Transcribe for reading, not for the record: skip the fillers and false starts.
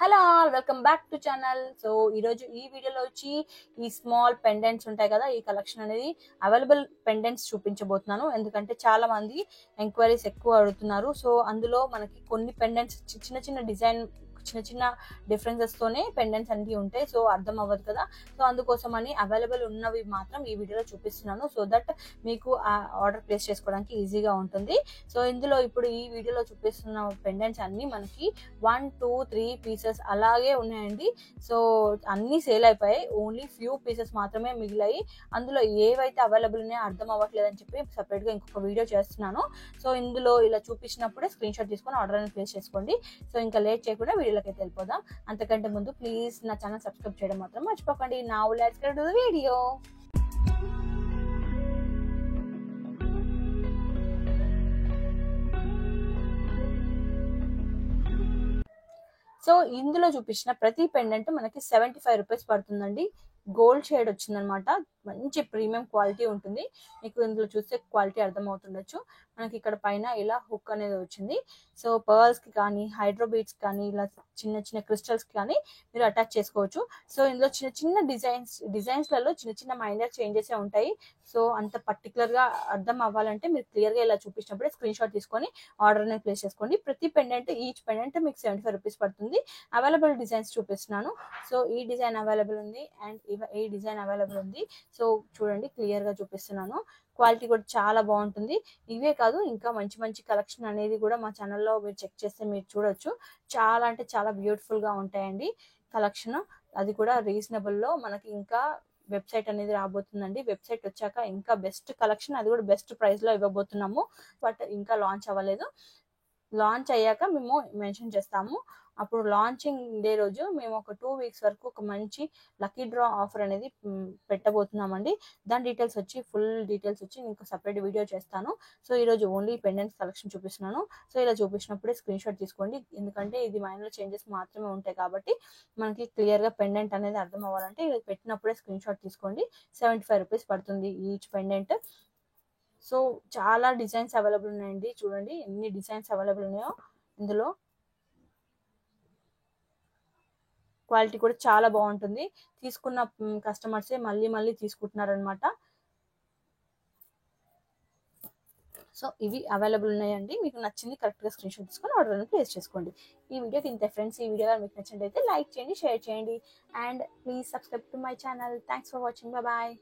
Hello all, welcome back to channel. So ఈరోజు ఈ వీడియోలో వచ్చి ఈ స్మాల్ పెండెంట్స్ ఉంటాయి కదా, ఈ కలెక్షన్ అనేది అవైలబుల్ పెండెంట్స్ చూపించబోతున్నాను. ఎందుకంటే చాలా మంది ఎంక్వైరీస్ ఎక్కువ అడుగుతున్నారు. సో అందులో మనకి కొన్ని పెండెంట్స్ చిన్న చిన్న డిజైన్ చిన్న డిఫరెన్సెస్ తోనే పెండెంట్స్ అన్ని ఉంటాయి. సో అర్థం అవ్వదు కదా. సో అందుకోసం అని అవైలబుల్ ఉన్నవి మాత్రం ఈ వీడియోలో చూపిస్తున్నాను. సో దట్ మీకు ఆర్డర్ ప్లేస్ చేసుకోవడానికి ఈజీగా ఉంటుంది. సో ఇందులో ఇప్పుడు ఈ వీడియోలో చూపిస్తున్న పెండెంట్స్ అన్ని మనకి 1, 2, 3 పీసెస్ అలాగే ఉన్నాయండి. సో అన్ని సేల్ అయిపోయాయి, ఓన్లీ ఫ్యూ పీసెస్ మాత్రమే మిగిలాయి. అందులో ఏవైతే అవైలబుల్ ఉన్నాయో అర్థం అవ్వట్లేదు అని చెప్పి సెపరేట్ గా ఇంకొక వీడియో చేస్తున్నాను. సో ఇందులో ఇలా చూపించినప్పుడే స్క్రీన్ షాట్ తీసుకొని ఆర్డర్ అని ప్లేస్ చేసుకోండి. సో ఇంకా లేట్ చేయకుండా వీడియోలోకి అయితే వెళ్ళిపోదాం. అంతకంటే ముందు ప్లీజ్ నా ఛానల్ సబ్స్క్రైబ్ చేయడం మాత్రం మర్చిపోకండి. Now let's get to the video. So ఇందులో చూపించిన ప్రతి పెండెంట్ మనకి 75 రూపీస్ పడుతుందండి. గోల్డ్ షేడ్ వచ్చిందనమాట, మంచి ప్రీమియం క్వాలిటీ ఉంటుంది. మీకు ఇందులో చూస్తే క్వాలిటీ అర్థమవుతుండొచ్చు. మనకి ఇక్కడ పైన ఇలా హుక్ అనేది వచ్చింది. సో పర్ల్స్ కి కానీ, హైడ్రోబీట్స్ కానీ, ఇలా చిన్న చిన్న క్రిస్టల్స్ కానీ మీరు అటాచ్ చేసుకోవచ్చు. సో ఇందులో చిన్న చిన్న డిజైన్స్లలో చిన్న చిన్న మైనర్ చేంజెస్ ఉంటాయి. సో అంత పర్టికులర్ గా అర్థం అవ్వాలంటే మీరు క్లియర్ గా ఇలా చూపించినప్పుడే స్క్రీన్ షాట్ తీసుకొని ఆర్డర్ అనేది ప్లేస్ చేసుకోండి. ప్రతి పెండెంట్ ఈచ్ పెండెంట్ మీకు 75 రూపీస్ పడుతుంది. అవైలబుల్ డిజైన్స్ చూపిస్తున్నాను. సో ఈ డిజైన్ అవైలబుల్ ఉంది అండ్ ఈ డిజైన్ అవైలబుల్ ఉంది. సో చూడండి, క్లియర్ గా చూపిస్తున్నాను. క్వాలిటీ కూడా చాలా బాగుంటుంది. ఇవే కాదు, ఇంకా మంచి మంచి కలెక్షన్ అనేది కూడా మా ఛానల్లో మీరు చెక్ చేస్తే మీరు చూడొచ్చు. చాలా అంటే చాలా బ్యూటిఫుల్ గా ఉంటాయండి కలెక్షన్. అది కూడా రీజనబుల్ లో మనకి ఇంకా వెబ్సైట్ అనేది రాబోతుందండి. వెబ్సైట్ వచ్చాక ఇంకా బెస్ట్ కలెక్షన్, అది కూడా బెస్ట్ ప్రైస్ లో ఇవ్వబోతున్నాము. బట్ ఇంకా లాంచ్ అవ్వలేదు. లాంచ్ అయ్యాక మేము మెన్షన్ చేస్తాము. అప్పుడు లాంచింగ్ డే రోజు మేము ఒక 2 వీక్స్ వరకు ఒక మంచి లక్కీ డ్రా ఆఫర్ అనేది పెట్టబోతున్నామండి. దాని డీటెయిల్స్ వచ్చి ఫుల్ డీటెయిల్స్ వచ్చి మీకు సపరేట్ వీడియో చేస్తాను. సో ఈరోజు ఓన్లీ పెండెంట్స్ కలెక్షన్ చూపిస్తున్నాను. సో ఇలా చూపించినప్పుడే స్క్రీన్ షాట్ తీసుకోండి, ఎందుకంటే ఇది మైనర్ చేంజెస్ మాత్రమే ఉంటాయి కాబట్టి మనకి క్లియర్ గా పెండెంట్ అనేది అర్థం అవ్వాలంటే ఇది పెట్టినప్పుడే స్క్రీన్ షాట్ తీసుకోండి. 75 రూపీస్ పడుతుంది ఈచ్ పెండెంట్. సో చాలా డిజైన్స్ అవైలబుల్ ఉన్నాయండి. చూడండి ఎన్ని డిజైన్స్ అవైలబుల్ ఉన్నాయో. ఇందులో క్వాలిటీ కూడా చాలా బాగుంటుంది. తీసుకున్న కస్టమర్సే మళ్ళీ మళ్ళీ తీసుకుంటున్నారనమాట. సో ఇవి అవైలబుల్ ఉన్నాయండి. మీకు నచ్చింది కరెక్ట్గా స్క్రీన్ షాట్ తీసుకొని ఆర్డర్ అనేది ప్లేస్ చేసుకోండి. ఈ వీడియోకి ఇంతే ఫ్రెండ్స్. ఈ వీడియో మీకు నచ్చినట్లయితే లైక్ చేయండి, షేర్ చేయండి and please subscribe to my channel. Thanks for watching. Bye.